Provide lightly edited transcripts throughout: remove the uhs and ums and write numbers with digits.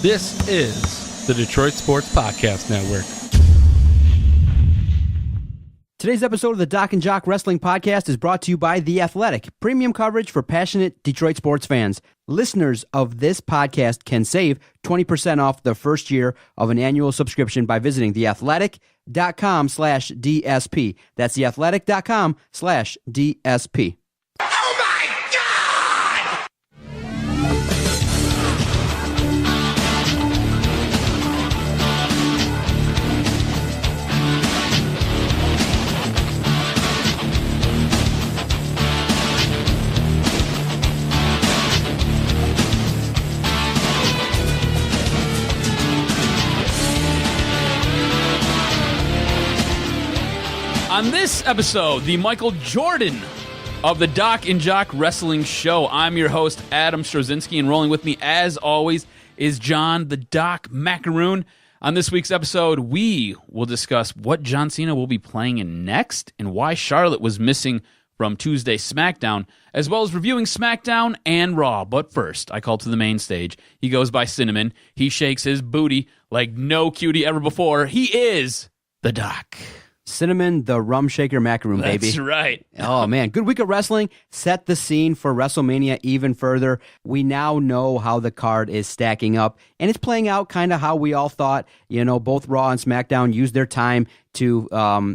This is the Detroit Sports Podcast Network. Today's episode of the DocNJock Wrestling Podcast is brought to you by The Athletic, premium coverage for passionate Detroit sports fans. Listeners of this podcast can save 20% off the first year of an annual subscription by visiting theathletic.com/DSP. That's theathletic.com/DSP. Oh my God! On this episode, the Michael Jordan of the DocNJock Wrestling Show. I'm your host, Adam Strozinski, and rolling with me, as always, is John the Doc Macaroon. On this week's episode, we will discuss what John Cena will be playing in next and why Charlotte was missing from Tuesday SmackDown, as well as reviewing SmackDown and Raw. But first, I call to the main stage. He goes by Cinnamon. He shakes his booty like no cutie ever before. He is the Doc. Cinnamon, the rum shaker macaroon, baby. That's right. Oh, man. Good week of wrestling. Set the scene for WrestleMania even further. We now know how the card is stacking up, and it's playing out kind of how we all thought. You know, both Raw and SmackDown used their time to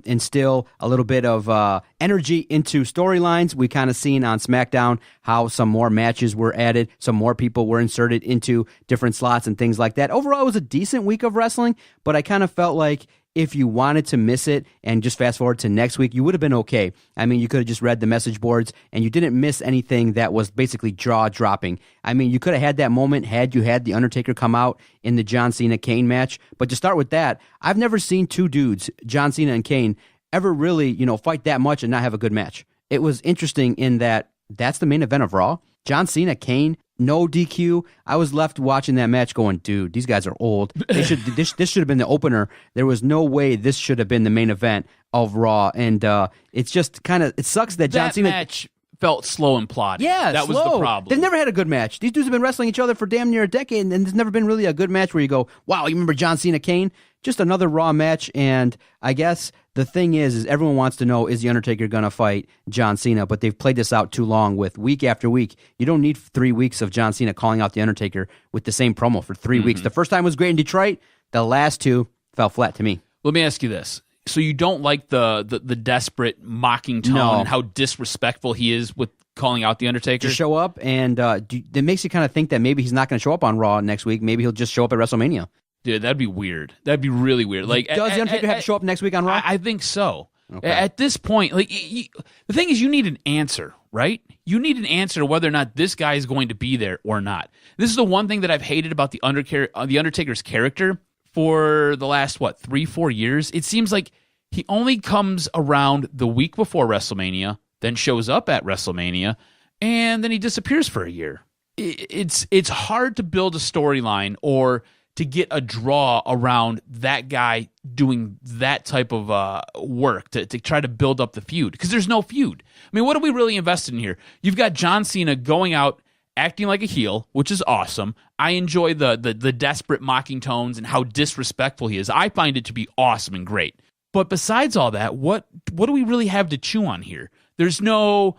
instill a little bit of energy into storylines. We kind of seen on SmackDown how some more matches were added, some more people were inserted into different slots and things like that. Overall, it was a decent week of wrestling, but I kind of felt like if you wanted to miss it and just fast forward to next week, you would have been okay. I mean, you could have just read the message boards and you didn't miss anything that was basically jaw-dropping. I mean, you could have had that moment had you had The Undertaker come out in the John Cena-Kane match. But to start with that, I've never seen two dudes, John Cena and Kane, ever really, fight that much and not have a good match. It was interesting in that that's the main event of Raw. John Cena, Kane, no DQ. I was left watching that match going, dude, these guys are old. This should have been the opener. There was no way this should have been the main event of Raw. And it's just kind of, it sucks that John Cena. That match felt slow and plodding. Yeah, that slow. was the problem. They've never had a good match. These dudes have been wrestling each other for damn near a decade, and there's never been really a good match where you go, wow, you remember John Cena, Kane? Just another Raw match, and I guess the thing is everyone wants to know, is The Undertaker going to fight John Cena? But they've played this out too long with week after week. You don't need 3 weeks of John Cena calling out The Undertaker with the same promo for 3 weeks. The first time was great in Detroit. The last two fell flat to me. Let me ask you this. So you don't like the desperate mocking tone No. and how disrespectful he is with calling out The Undertaker? To show up, and it makes you kind of think that maybe he's not going to show up on Raw next week. Maybe he'll just show up at WrestleMania. Dude, that'd be weird. That'd be really weird. Like, Does The Undertaker have to show up next week on Raw? I think so. Okay. At this point, like the thing is, you need an answer, right? You need an answer to whether or not this guy is going to be there or not. This is the one thing that I've hated about the Undertaker's character for the last 3-4 years. It seems like he only comes around the week before WrestleMania, then shows up at WrestleMania, and then he disappears for a year. It's hard to build a storyline or to get a draw around that guy doing that type of work to try to build up the feud, because there's no feud. I mean, what are we really invested in here? You've got John Cena going out acting like a heel, which is awesome. I enjoy the desperate mocking tones and how disrespectful he is. I find it to be awesome and great. But besides all that, what do we really have to chew on here? There's no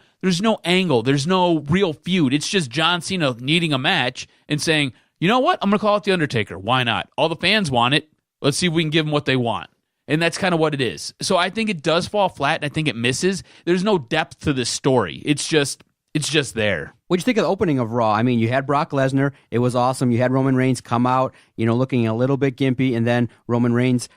angle. There's no real feud. It's just John Cena needing a match and saying, you know what? I'm going to call it The Undertaker. Why not? All the fans want it. Let's see if we can give them what they want. And that's kind of what it is. So I think it does fall flat, and I think it misses. There's no depth to this story. It's just there. What'd you think of the opening of Raw? I mean, you had Brock Lesnar. It was awesome. You had Roman Reigns come out, looking a little bit gimpy, and then Roman Reigns,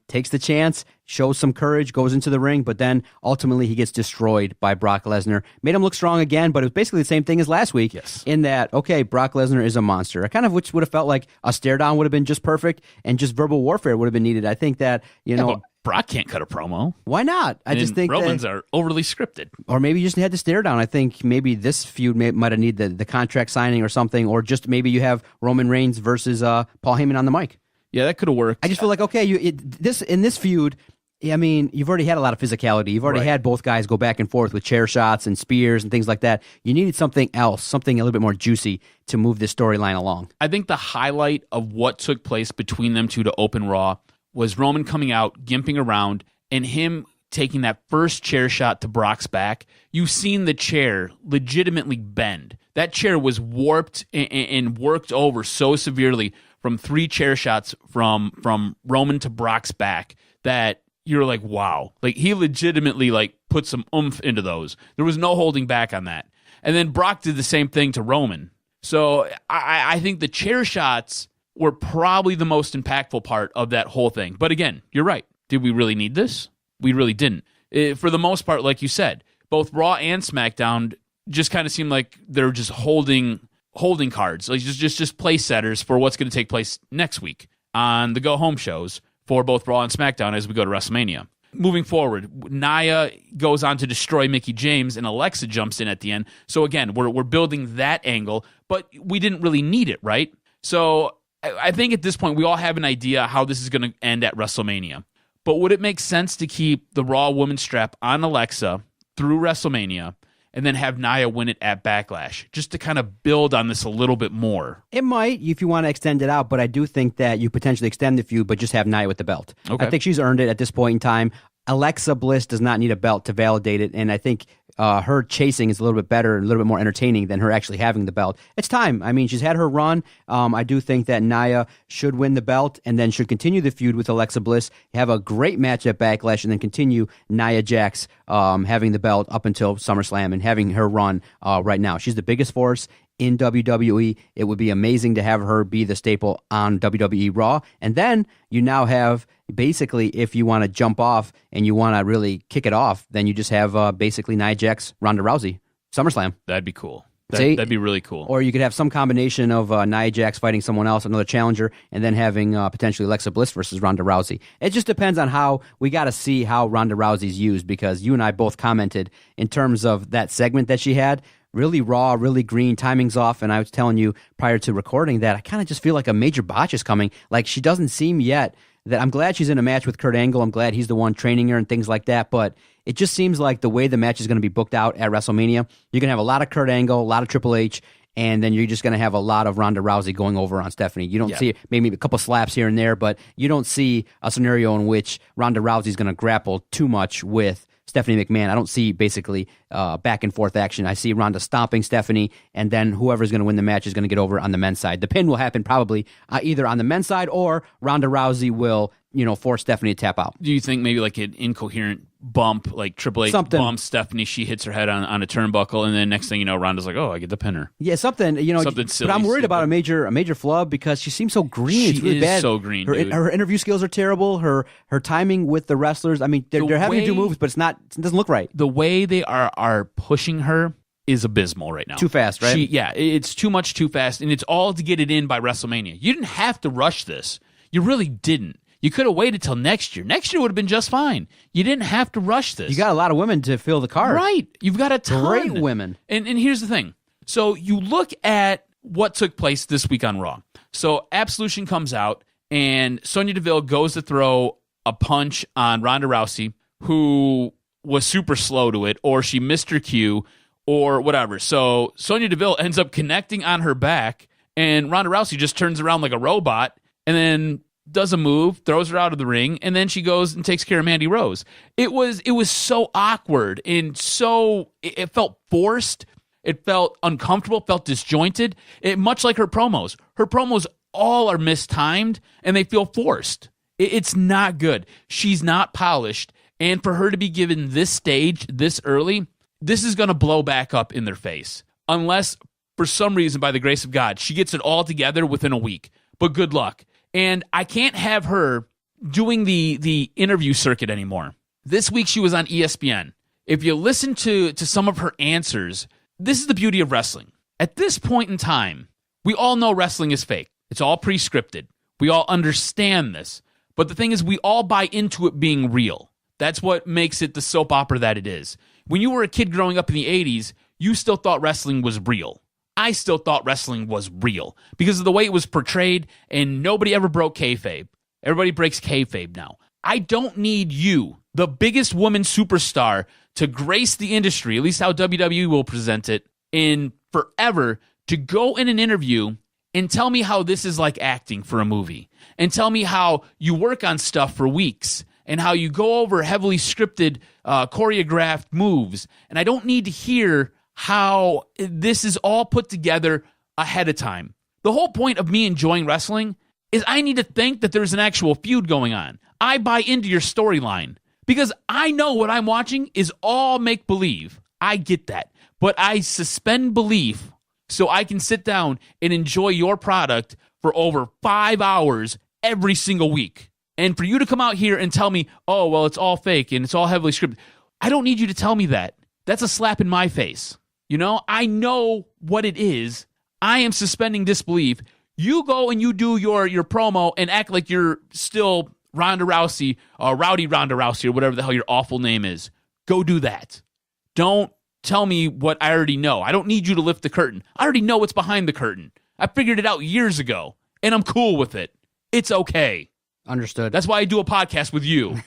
takes the chance, shows some courage, goes into the ring, but then ultimately he gets destroyed by Brock Lesnar. Made him look strong again, but it was basically the same thing as last week. Yes. In in that, okay, Brock Lesnar is a monster. I kind of which would have felt like a stare down would have been just perfect, and just verbal warfare would have been needed. I think that, but Brock can't cut a promo. why not? I just think Romans are overly scripted. or maybe you just had to stare down. I think maybe this feud might have needed the contract signing or something, or just maybe you have Roman Reigns versus Paul Heyman on the mic. Yeah, that could have worked. I just feel like, okay, in this feud, I mean, you've already had a lot of physicality. You've already had both guys go back and forth with chair shots and spears and things like that. You needed something else, something a little bit more juicy to move this storyline along. I think the highlight of what took place between them two to open Raw was Roman coming out, gimping around, and him taking that first chair shot to Brock's back. You've seen the chair legitimately bend. That chair was warped and worked over so severely from 3 chair shots from Roman to Brock's back that you're like, wow. Like, he legitimately, like, put some oomph into those. There was no holding back on that. And then Brock did the same thing to Roman. So I think the chair shots were probably the most impactful part of that whole thing. But again, you're right. Did we really need this? We really didn't. For the most part, like you said, both Raw and SmackDown just kind of seemed like they're just holding cards, like just place setters for what's going to take place next week on the go-home shows for both Raw and SmackDown as we go to WrestleMania. Moving forward, Nia goes on to destroy Mickie James, and Alexa jumps in at the end. So again, we're building that angle, but we didn't really need it, right? So I think at this point, we all have an idea how this is going to end at WrestleMania. But would it make sense to keep the Raw Women's strap on Alexa through WrestleMania and then have Nia win it at Backlash, just to kind of build on this a little bit more? It might, if you want to extend it out, but I do think that you potentially extend the feud, but just have Nia with the belt. Okay. I think she's earned it at this point in time. Alexa Bliss does not need a belt to validate it, and I think her chasing is a little bit better, a little bit more entertaining than her actually having the belt. It's time. I mean, she's had her run. I do think that Nia should win the belt and then should continue the feud with Alexa Bliss, have a great match at Backlash, and then continue Nia Jax having the belt up until SummerSlam and having her run right now. She's the biggest force in WWE. It would be amazing to have her be the staple on WWE Raw. And then you now have, basically, if you want to jump off and you want to really kick it off, then you just have basically Nia Jax, Ronda Rousey, SummerSlam. That'd be cool. See? That'd be really cool. Or you could have some combination of Nia Jax fighting someone else, another challenger, and then having potentially Alexa Bliss versus Ronda Rousey. It just depends on how we got to see how Ronda Rousey's used, because you and I both commented in terms of that segment that she had. Really raw, really green, timing's off, and I was telling you prior to recording that I kind of just feel like a major botch is coming. Like, she doesn't seem yet that I'm glad she's in a match with Kurt Angle. I'm glad he's the one training her and things like that, but it just seems like the way the match is going to be booked out at WrestleMania, you're going to have a lot of Kurt Angle, a lot of Triple H, and then you're just going to have a lot of Ronda Rousey going over on Stephanie. You don't see maybe a couple slaps here and there, but you don't see a scenario in which Ronda Rousey's going to grapple too much with Stephanie McMahon. I don't see basically back and forth action. I see Ronda stomping Stephanie, and then whoever's going to win the match is going to get over on the men's side. The pin will happen probably either on the men's side, or Ronda Rousey will, force Stephanie to tap out. Do you think maybe like an incoherent bump, like Triple H bumps Stephanie, she hits her head on a turnbuckle, and then next thing you know, Ronda's like, oh, I get the pinner. Yeah, something silly. But I'm worried about a major flub, because she seems so green. It's really bad. So green, her interview skills are terrible. Her timing with the wrestlers. I mean, they're having to do moves, but it doesn't look right. The way they are pushing her is abysmal right now. Too fast, right? It's too much, too fast, and it's all to get it in by WrestleMania. You didn't have to rush this. You really didn't. You could have waited till next year. Next year would have been just fine. You didn't have to rush this. You got a lot of women to fill the card. Right. You've got a ton. Great women. And here's the thing. So you look at what took place this week on Raw. So Absolution comes out, and Sonya Deville goes to throw a punch on Ronda Rousey, who was super slow to it, or she missed her cue, or whatever. So Sonya Deville ends up connecting on her back, and Ronda Rousey just turns around like a robot, and then does a move, throws her out of the ring, and then she goes and takes care of Mandy Rose. It was so awkward, and it felt forced. It felt uncomfortable, felt disjointed. Much like her promos. Her promos all are mistimed, and they feel forced. It's not good. She's not polished, and for her to be given this stage this early, this is going to blow back up in their face. Unless, for some reason, by the grace of God, she gets it all together within a week. But good luck. And I can't have her doing the interview circuit anymore. This week she was on ESPN. If you listen to some of her answers, this is the beauty of wrestling. At this point in time, we all know wrestling is fake. It's all pre-scripted. We all understand this. But the thing is, we all buy into it being real. That's what makes it the soap opera that it is. When you were a kid growing up in the 80s, you still thought wrestling was real. I still thought wrestling was real because of the way it was portrayed, and nobody ever broke kayfabe. Everybody breaks kayfabe now. I don't need you the biggest woman superstar to grace the industry, at least how WWE will present it, in forever, to go in an interview and tell me how this is like acting for a movie, and tell me how you work on stuff for weeks, and how you go over heavily scripted, choreographed moves. And I don't need to hear how this is all put together ahead of time. The whole point of me enjoying wrestling is I need to think that there's an actual feud going on. I buy into your storyline because I know what I'm watching is all make-believe. I get that. But I suspend belief so I can sit down and enjoy your product for over 5 hours every single week. And for you to come out here and tell me, oh, well, it's all fake and it's all heavily scripted. I don't need you to tell me that. That's a slap in my face. You know, I know what it is. I am suspending disbelief. You go and you do your promo and act like you're still Ronda Rousey, Rowdy Ronda Rousey, or whatever the hell your awful name is. Go do that. Don't tell me what I already know. I don't need you to lift the curtain. I already know what's behind the curtain. I figured it out years ago, and I'm cool with it. It's okay. Understood. That's why I do a podcast with you.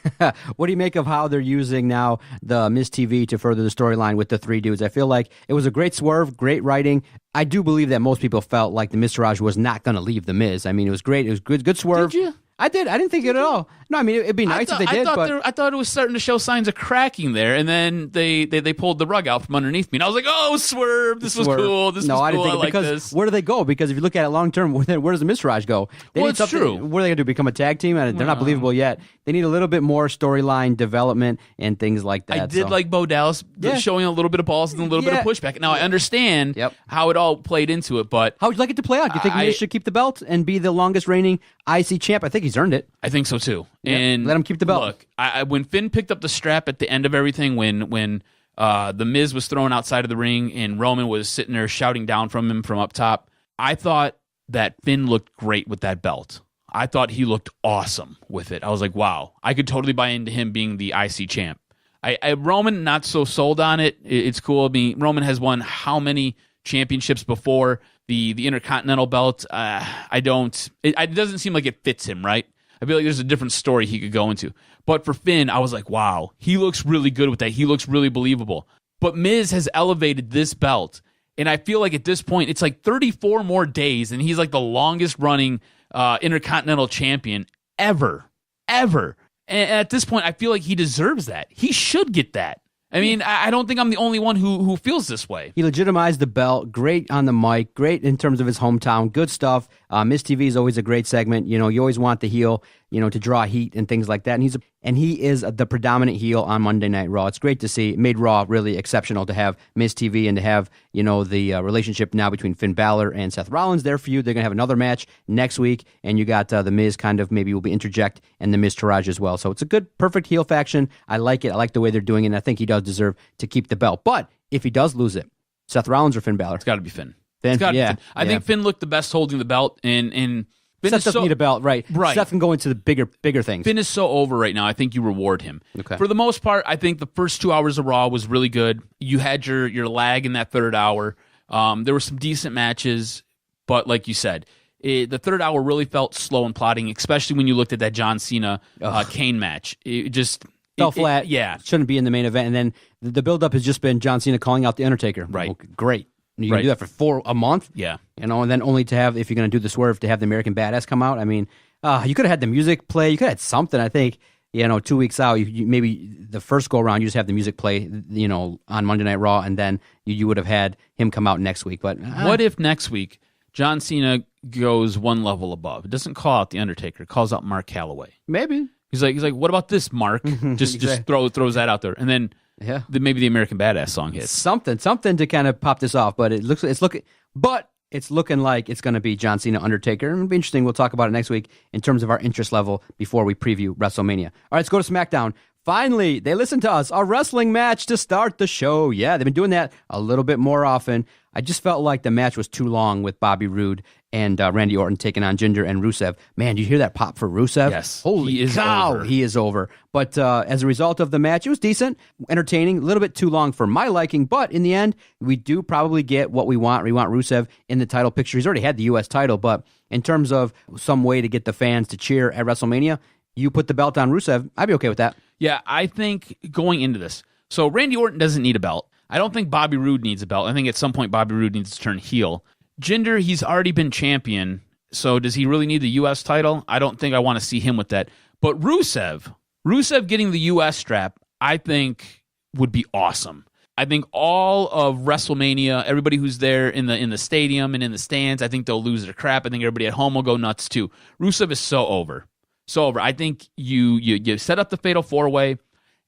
What do you make of how they're using now the Miz TV to further the storyline with the three dudes? I feel like it was a great swerve, great writing. I do believe that most people felt like the Miz Taraj was not going to leave the Miz. I mean, it was great. It was good swerve. Did you? I did. I didn't think it at all. No, I mean, it'd be nice if they did. I thought it was starting to show signs of cracking there, and then they pulled the rug out from underneath me, and I was like, "Oh, swerve! This was cool. This was cool. I didn't think I like because this." Where do they go? Because if you look at it long term, where does the Miz Taraj go? They Well, need it's something. true. What are they going to do? Become a tag team? They're not believable yet. They need a little bit more storyline development and things like that. I did like Bo Dallas showing a little bit of balls and a little bit of pushback. Now I understand how it all played into it, but how would you like it to play out? Do you think Miz should keep the belt and be the longest reigning IC champ? I think he's earned it. I think so too. Yeah. And let him keep the belt. Look, when Finn picked up the strap at the end of everything, when the Miz was thrown outside of the ring and Roman was sitting there shouting down from him from up top, I thought that Finn looked great with that belt. I thought he looked awesome with it. I was like, wow, I could totally buy into him being the IC champ. Roman, not so sold on it. It's cool. I mean, Roman has won how many championships before? The Intercontinental belt, it doesn't seem like it fits him, right? I feel like there's a different story he could go into. But for Finn, I was like, wow, he looks really good with that. He looks really believable. But Miz has elevated this belt, and I feel like at this point, it's like 34 more days, and he's like the longest running Intercontinental champion ever. And at this point, I feel like he deserves that. He should get that. I mean, I don't think I'm the only one who feels this way. He legitimized the belt. Great on the mic. Great in terms of his hometown. Good stuff. Miz TV is always a great segment. You know, you always want the heel, to draw heat and things like that. And he is the predominant heel on Monday Night Raw. It's great to see. It made Raw really exceptional to have Miz TV and to have, the relationship now between Finn Balor and Seth Rollins there for you. They're going to have another match next week, and you got the Miz kind of maybe will be interject and the Miz Taraj as well. So it's a good, perfect heel faction. I like it. I like the way they're doing it, and I think he does deserve to keep the belt. But if he does lose it, Seth Rollins or Finn Balor? It's got to be Finn. Finn? It's gotta Yeah. be Finn. I think Finn looked the best holding the belt, and Finn Seth doesn't need a belt, right? Seth can go into the bigger things. Finn is so over right now. I think you reward him. Okay. For the most part, I think the first 2 hours of Raw was really good. You had your lag in that third hour. There were some decent matches, but like you said, the third hour really felt slow and plodding, especially when you looked at that John Cena Kane match. It just fell flat. Yeah. Shouldn't be in the main event. And then the buildup has just been John Cena calling out The Undertaker. Right. Okay, great. You can do that for a month? Yeah. And then only to have, if you're going to do the swerve, to have the American Badass come out. I mean, you could have had the music play. You could have had something, I think. 2 weeks out, you maybe the first go around, you just have the music play, on Monday Night Raw, and then you would have had him come out next week. But what if next week John Cena goes one level above? It doesn't call out The Undertaker. It calls out Mark Calloway. Maybe. He's like, what about this, Mark? Just throws that out there, and then maybe the American Badass song hits. Something to kind of pop this off. But it's looking like it's going to be John Cena Undertaker. It'll be interesting. We'll talk about it next week in terms of our interest level before we preview WrestleMania. All right, let's go to SmackDown. Finally, they listened to us. A wrestling match to start the show. Yeah, they've been doing that a little bit more often. I just felt like the match was too long with Bobby Roode and Randy Orton taking on Jinder and Rusev. Man, did you hear that pop for Rusev? Yes. Holy cow, he is over. But as a result of the match, it was decent, entertaining, a little bit too long for my liking. But in the end, we do probably get what we want. We want Rusev in the title picture. He's already had the U.S. title, but in terms of some way to get the fans to cheer at WrestleMania, you put the belt on Rusev, I'd be okay with that. Yeah, I think going into this, so Randy Orton doesn't need a belt. I don't think Bobby Roode needs a belt. I think at some point Bobby Roode needs to turn heel. Jinder, he's already been champion, so does he really need the U.S. title? I don't think I want to see him with that. But Rusev getting the U.S. strap, I think would be awesome. I think all of WrestleMania, everybody who's there in the stadium and in the stands, I think they'll lose their crap. I think everybody at home will go nuts too. Rusev is so over. So over. I think you set up the Fatal 4-Way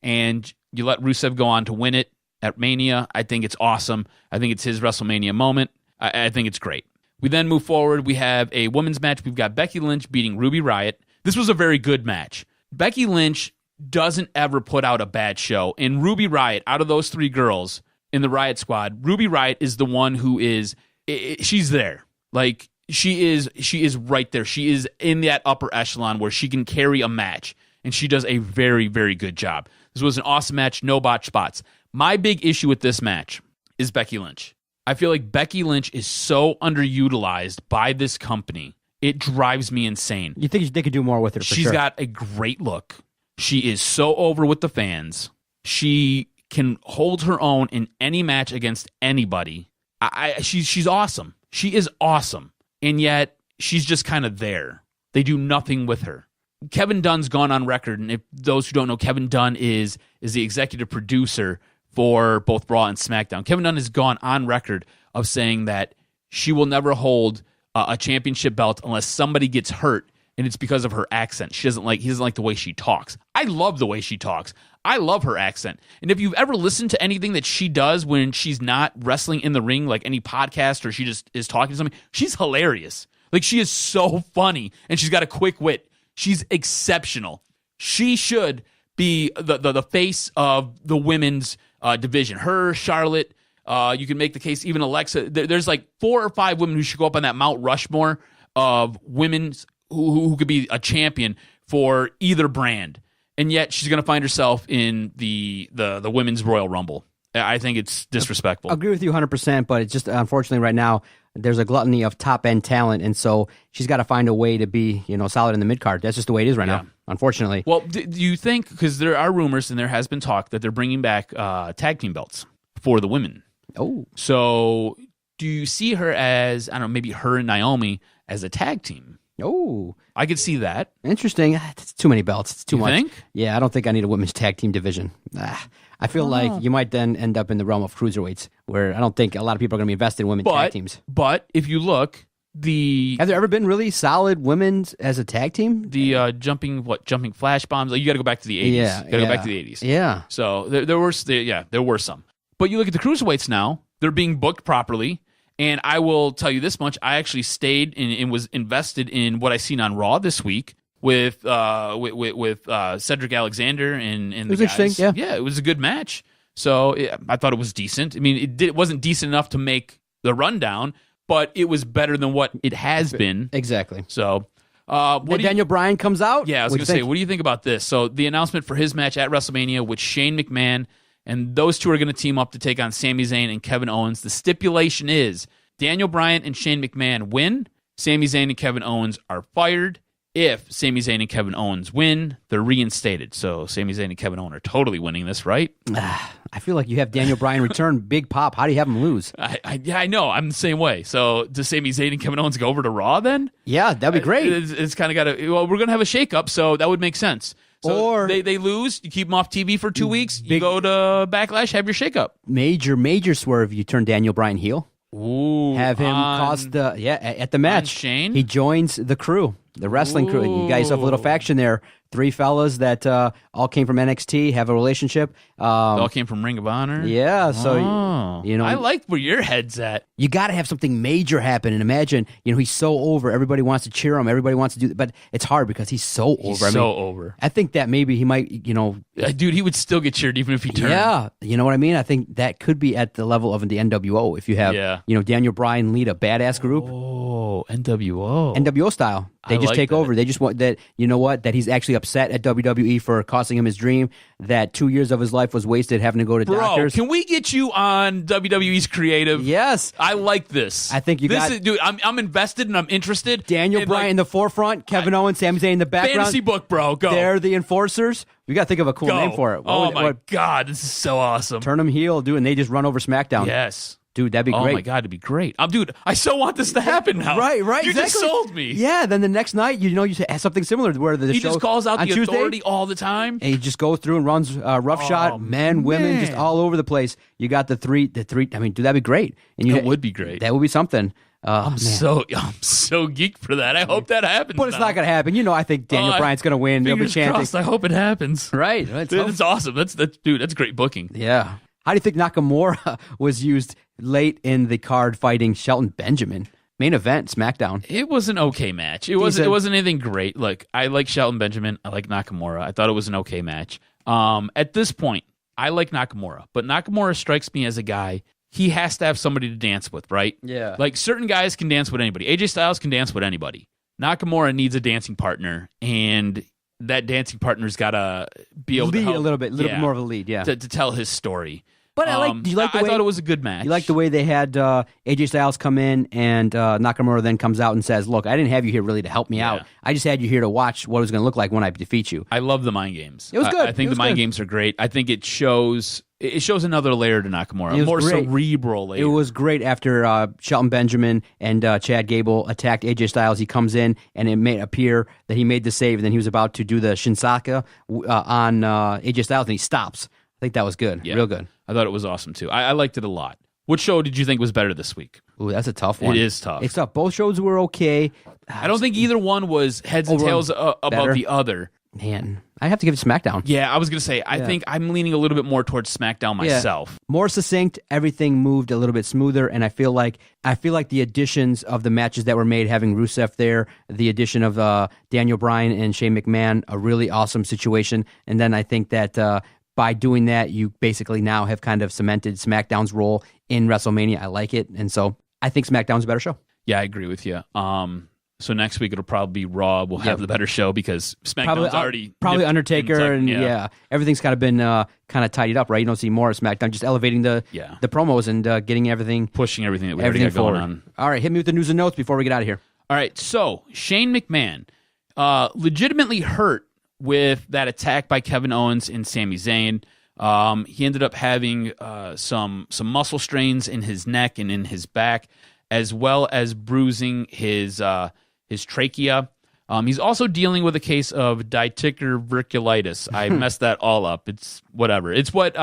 and you let Rusev go on to win it at Mania. I think it's awesome. I think it's his WrestleMania moment. I think it's great. We then move forward. We have a women's match. We've got Becky Lynch beating Ruby Riott. This was a very good match. Becky Lynch doesn't ever put out a bad show. And Ruby Riott, out of those 3 girls in the Riott Squad, Ruby Riott is the one who is, she's there. Like, she is right there. She is in that upper echelon where she can carry a match. And she does a very, very good job. This was an awesome match, no botch spots. My big issue with this match is Becky Lynch. I feel like Becky Lynch is so underutilized by this company. It drives me insane. You think they could do more with her? She's got a great look. She is so over with the fans. She can hold her own in any match against anybody. She's awesome. She is awesome. And yet, she's just kind of there. They do nothing with her. Kevin Dunn's gone on record, and if those who don't know, Kevin Dunn is the executive producer for both Raw and SmackDown. Kevin Dunn has gone on record of saying that she will never hold a championship belt unless somebody gets hurt, and it's because of her accent. He doesn't like the way she talks. I love the way she talks. I love her accent. And if you've ever listened to anything that she does when she's not wrestling in the ring, like any podcast or she just is talking to somebody, she's hilarious. Like, she is so funny, and she's got a quick wit. She's exceptional. She should be the face of the women's division. Her, Charlotte, you can make the case, even Alexa. There's like 4 or 5 women who should go up on that Mount Rushmore of women who could be a champion for either brand. And yet she's going to find herself in the Women's Royal Rumble. I think it's disrespectful. I agree with you 100%, but it's just, unfortunately, right now, there's a gluttony of top-end talent, and so she's got to find a way to be, solid in the mid-card. That's just the way it is right now, unfortunately. Well, do you think, because there are rumors and there has been talk that they're bringing back tag team belts for the women. Oh. So do you see her as, I don't know, maybe her and Naomi as a tag team? Oh. I could see that. Interesting. It's too many belts. It's too much. Think? Yeah, I don't think I need a women's tag team division. I feel like you might then end up in the realm of cruiserweights, where I don't think a lot of people are going to be invested in women's tag teams. But if you look, have there ever been really solid women's as a tag team? The jumping flash bombs? You got to go back to the 80s. Yeah, got to go back to the 80s. Yeah. So there were some. But you look at the cruiserweights now; they're being booked properly. And I will tell you this much: I actually stayed and was invested in what I seen on Raw this week with Cedric Alexander and the guys. Interesting. Yeah, it was a good match. So I thought it was decent. I mean, it wasn't decent enough to make the rundown, but it was better than what it has been. Exactly. So, Daniel Bryan comes out. Yeah, I was going to say, what do you think about this? So the announcement for his match at WrestleMania with Shane McMahon. And those two are going to team up to take on Sami Zayn and Kevin Owens. The stipulation is Daniel Bryan and Shane McMahon win. Sami Zayn and Kevin Owens are fired. If Sami Zayn and Kevin Owens win, they're reinstated. So Sami Zayn and Kevin Owens are totally winning this, right? I feel like you have Daniel Bryan return, big pop. How do you have him lose? I know. I'm the same way. So does Sami Zayn and Kevin Owens go over to Raw then? Yeah, that'd be great. It's kind of got to. Well, we're going to have a shakeup, so that would make sense. So or they lose, you keep them off TV for 2 weeks, you go to Backlash, have your shakeup. Major swerve, you turn Daniel Bryan heel. Ooh. Have him cost at the match. Shane? He joins the crew, the wrestling crew. You got yourself a little faction there. 3 fellas that all came from NXT, have a relationship. They all came from Ring of Honor? Yeah, so, I like where your head's at. You got to have something major happen. And imagine, he's so over. Everybody wants to cheer him. Everybody wants to do that. But it's hard because he's so over. He's over. I think that maybe he might, Dude, he would still get cheered even if he turned. Yeah, you know what I mean? I think that could be at the level of the NWO if you have, Daniel Bryan lead a badass group. Oh, NWO. NWO style. They just take over. They just want that, that he's actually actually upset at WWE for costing him his dream, that 2 years of his life was wasted having to go to doctors. Can we get you on WWE's creative? Yes. I like this. I think dude, I'm invested and I'm interested. Daniel and Bryan in the forefront, Kevin Owens, Sami Zayn in the background. Fantasy book, bro. Go. They're the enforcers. We got to think of a cool name for it. My God, this is so awesome. Turn them heel, dude, and they just run over SmackDown. Yes. Dude, that'd be great. Oh, my God, it'd be great. Dude, I so want this to happen now. Right. You exactly. just sold me. Yeah, then the next night, you have something similar to where the he show just calls out on the Tuesday, authority all the time. and he just goes through and runs roughshod, men, women, just all over the place. You got the three. I mean, dude, that'd be great. And It would be great. That would be something. I'm so geeked for that. I hope that happens. But it's not going to happen. I think Daniel Bryan's going to win. They'll be Fingers chanting. crossed. I hope it happens. Right. That's awesome. That's great booking. Yeah. How do you think Nakamura was used late in the card fighting Shelton Benjamin? Main event, SmackDown. It was an okay match. It wasn't anything great. Look, I like Shelton Benjamin. I like Nakamura. I thought it was an okay match. At this point, I like Nakamura, but Nakamura strikes me as a guy. He has to have somebody to dance with, right? Yeah. Like certain guys can dance with anybody. AJ Styles can dance with anybody. Nakamura needs a dancing partner, and that dancing partner's got to be able to help, a little bit more of a lead, yeah. to tell his story. But I thought it was a good match. You like the way they had AJ Styles come in and Nakamura then comes out and says, "Look, I didn't have you here really to help me out. I just had you here to watch what it was going to look like when I defeat you." I love the mind games. It was good. I think the mind games are great. I think it shows another layer to Nakamura, a more cerebral layer. It was great after Shelton Benjamin and Chad Gable attacked AJ Styles. He comes in and it may appear that he made the save, and then he was about to do the Shinsaka on AJ Styles, and he stops. I think that was good. Real good. I thought it was awesome, too. I liked it a lot. What show did you think was better this week? Ooh, that's a tough one. It is tough. It's tough. Both shows were okay. I don't think either one was heads and tails above the other. Man, I have to give it SmackDown. Yeah, I was going to say, I think I'm leaning a little bit more towards SmackDown myself. Yeah. More succinct, everything moved a little bit smoother, and I feel like the additions of the matches that were made, having Rusev there, the addition of Daniel Bryan and Shane McMahon, a really awesome situation, and then I think that by doing that, you basically now have kind of cemented SmackDown's role in WrestleMania. I like it, and so I think SmackDown's a better show. Yeah, I agree with you. So next week it'll probably be Raw. We'll have the better show because SmackDown's probably Undertaker and everything's kind of been kind of tidied up, right? You don't see more of SmackDown, just elevating the promos and getting everything, pushing everything that we already got going on. All right, hit me with the news and notes before we get out of here. All right, so Shane McMahon legitimately hurt with that attack by Kevin Owens and Sami Zayn. He ended up having some muscle strains in his neck and in his back, as well as bruising his trachea. He's also dealing with a case of diverticulitis. I messed that all up. It's whatever. It's what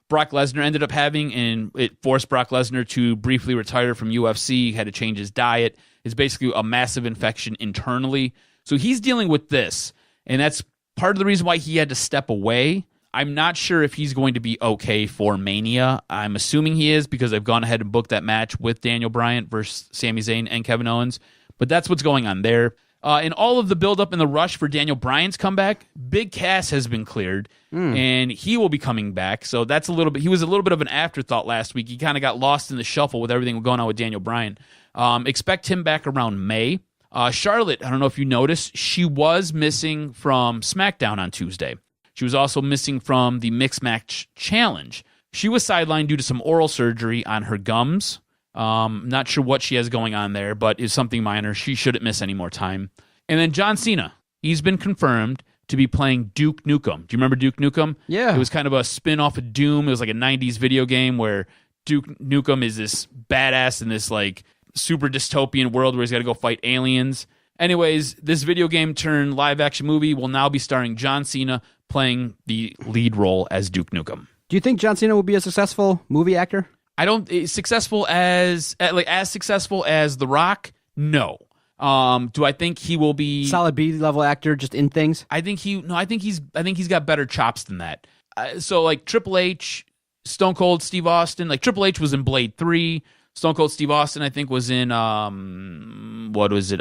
Brock Lesnar ended up having, and it forced Brock Lesnar to briefly retire from UFC. He had to change his diet. It's basically a massive infection internally. So he's dealing with this, and that's part of the reason why he had to step away. I'm not sure if he's going to be okay for Mania. I'm assuming he is because they've gone ahead and booked that match with Daniel Bryan versus Sami Zayn and Kevin Owens. But that's what's going on there. In all of the buildup and the rush for Daniel Bryan's comeback, Big Cass has been cleared, and he will be coming back. So that's he was a little bit of an afterthought last week. He kind of got lost in the shuffle with everything going on with Daniel Bryan. Expect him back around May. Charlotte, I don't know if you noticed, she was missing from SmackDown on Tuesday. She was also missing from the Mixed Match Challenge. She was sidelined due to some oral surgery on her gums. Not sure what she has going on there, but it's something minor. She shouldn't miss any more time. And then John Cena. He's been confirmed to be playing Duke Nukem. Do you remember Duke Nukem? Yeah. It was kind of a spin-off of Doom. It was like a 90s video game where Duke Nukem is this badass in this like super dystopian world where he's got to go fight aliens. Anyways, this video game turned live-action movie will now be starring John Cena playing the lead role as Duke Nukem. Do you think John Cena will be a successful movie actor? I don't successful as successful as The Rock. No. Do I think he will be solid B level actor just in things? I think he's got better chops than that. So like Triple H, Stone Cold Steve Austin. Like Triple H was in Blade 3. Stone Cold Steve Austin, I think, was in what was it?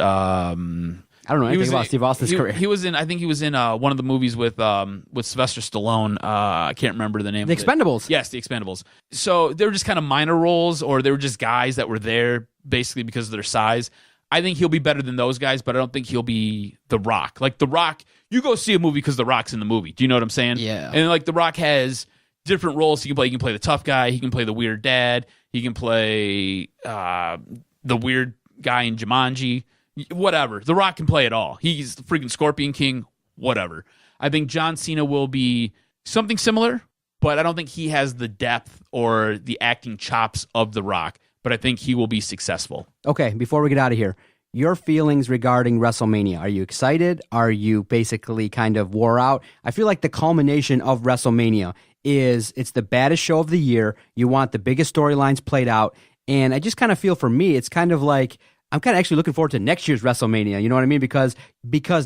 I don't know anything about Steve Austin's career. He was in one of the movies with Sylvester Stallone. I can't remember the name. The Expendables. Yes, The Expendables. So they were just kind of minor roles, or they were just guys that were there basically because of their size. I think he'll be better than those guys, but I don't think he'll be The Rock. Like The Rock, you go see a movie because The Rock's in the movie. Do you know what I'm saying? Yeah. And like The Rock has different roles he can play. He can play the tough guy. He can play the weird dad. He can play the weird guy in Jumanji. Whatever. The Rock can play it all. He's the freaking Scorpion King. Whatever. I think John Cena will be something similar, but I don't think he has the depth or the acting chops of The Rock. But I think he will be successful. Okay, before we get out of here, your feelings regarding WrestleMania. Are you excited? Are you basically kind of wore out? I feel like the culmination of WrestleMania is it's the baddest show of the year. You want the biggest storylines played out. And I just kind of feel for me, it's kind of like I'm kind of actually looking forward to next year's WrestleMania. You know what I mean? Because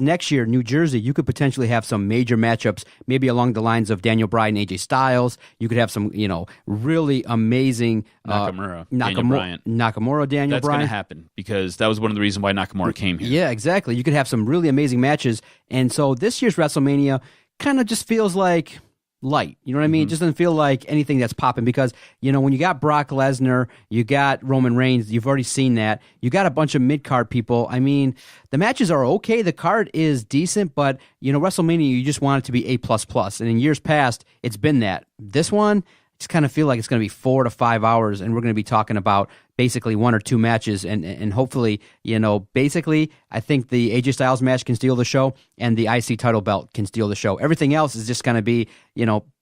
next year, New Jersey, you could potentially have some major matchups, maybe along the lines of Daniel Bryan and AJ Styles. You could have some, really amazing Nakamura, Daniel Bryan. That's going to happen because that was one of the reasons why Nakamura came here. Yeah, exactly. You could have some really amazing matches. And so this year's WrestleMania kind of just feels like light. You know what I mean? It just doesn't feel like anything that's popping because, when you got Brock Lesnar, you got Roman Reigns, you've already seen that. You got a bunch of mid-card people. I mean, the matches are okay. The card is decent, but, WrestleMania, you just want it to be A++. And in years past, it's been that. This one, I just kind of feel like it's going to be 4 to 5 hours, and we're going to be talking about basically 1 or 2 matches, and hopefully, basically, I think the AJ Styles match can steal the show, and the IC title belt can steal the show. Everything else is just going to be,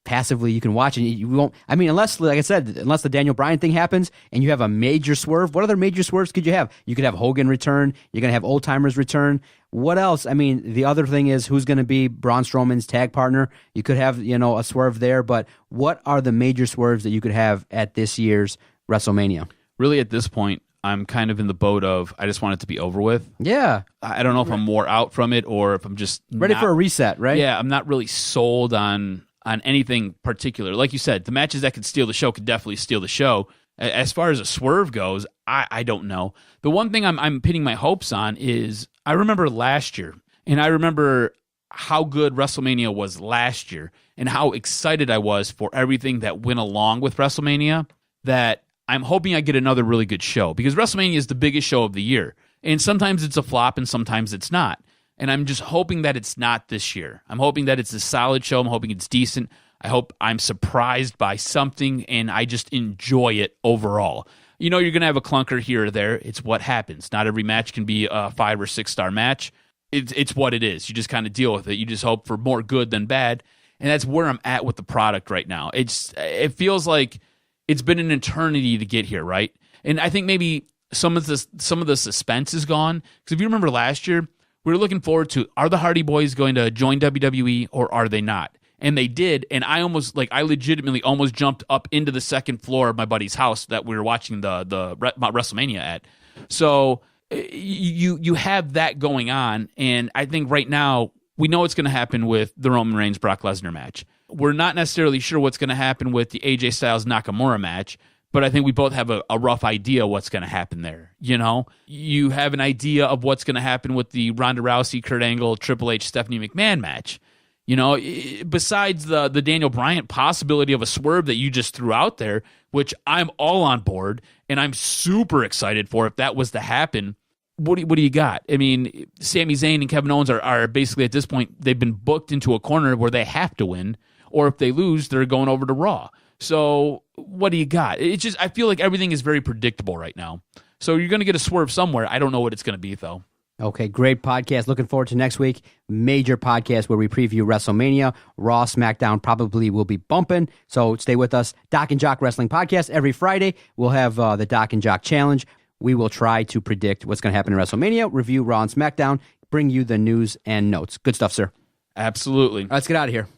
passively you can watch, and you won't. I mean, unless, like I said, unless the Daniel Bryan thing happens, and you have a major swerve. What other major swerves could you have? You could have Hogan return. You're going to have Old Timers return. What else? I mean, the other thing is who's going to be Braun Strowman's tag partner. You could have, a swerve there, but what are the major swerves that you could have at this year's WrestleMania? Really, at this point, I'm kind of in the boat of I just want it to be over with. Yeah. I don't know if I'm wore out from it or if I'm just ready for a reset, right? Yeah, I'm not really sold on anything particular. Like you said, the matches that could steal the show could definitely steal the show. As far as a swerve goes, I don't know. The one thing I'm pinning my hopes on is I remember last year, and I remember how good WrestleMania was last year and how excited I was for everything that went along with WrestleMania, that I'm hoping I get another really good show because WrestleMania is the biggest show of the year. And sometimes it's a flop and sometimes it's not. And I'm just hoping that it's not this year. I'm hoping that it's a solid show. I'm hoping it's decent. I hope I'm surprised by something and I just enjoy it overall. You're going to have a clunker here or there. It's what happens. Not every match can be a 5 or 6 star match. It's what it is. You just kind of deal with it. You just hope for more good than bad. And that's where I'm at with the product right now. It feels like it's been an eternity to get here, right? And I think maybe some of the suspense is gone. Because if you remember last year, we were looking forward to, are the Hardy Boys going to join WWE or are they not? And they did, and I legitimately almost jumped up into the second floor of my buddy's house that we were watching the WrestleMania at. So you have that going on, and I think right now we know what's going to happen with the Roman Reigns Brock Lesnar match. We're not necessarily sure what's going to happen with the AJ Styles Nakamura match, but I think we both have a rough idea what's going to happen there. You have an idea of what's going to happen with the Ronda Rousey, Kurt Angle, Triple H, Stephanie McMahon match. Besides the Daniel Bryan possibility of a swerve that you just threw out there, which I'm all on board and I'm super excited for if that was to happen. What do you got? I mean, Sami Zayn and Kevin Owens are basically at this point, they've been booked into a corner where they have to win, or if they lose, they're going over to Raw. So what do you got? It's just, I feel like everything is very predictable right now. So you're going to get a swerve somewhere. I don't know what it's going to be, though. Okay, great podcast. Looking forward to next week. Major podcast where we preview WrestleMania. Raw, SmackDown probably will be bumping. So stay with us. Doc and Jock Wrestling Podcast. Every Friday, we'll have the Doc and Jock Challenge. We will try to predict what's going to happen in WrestleMania, review Raw and SmackDown, bring you the news and notes. Good stuff, sir. Absolutely. All right, let's get out of here.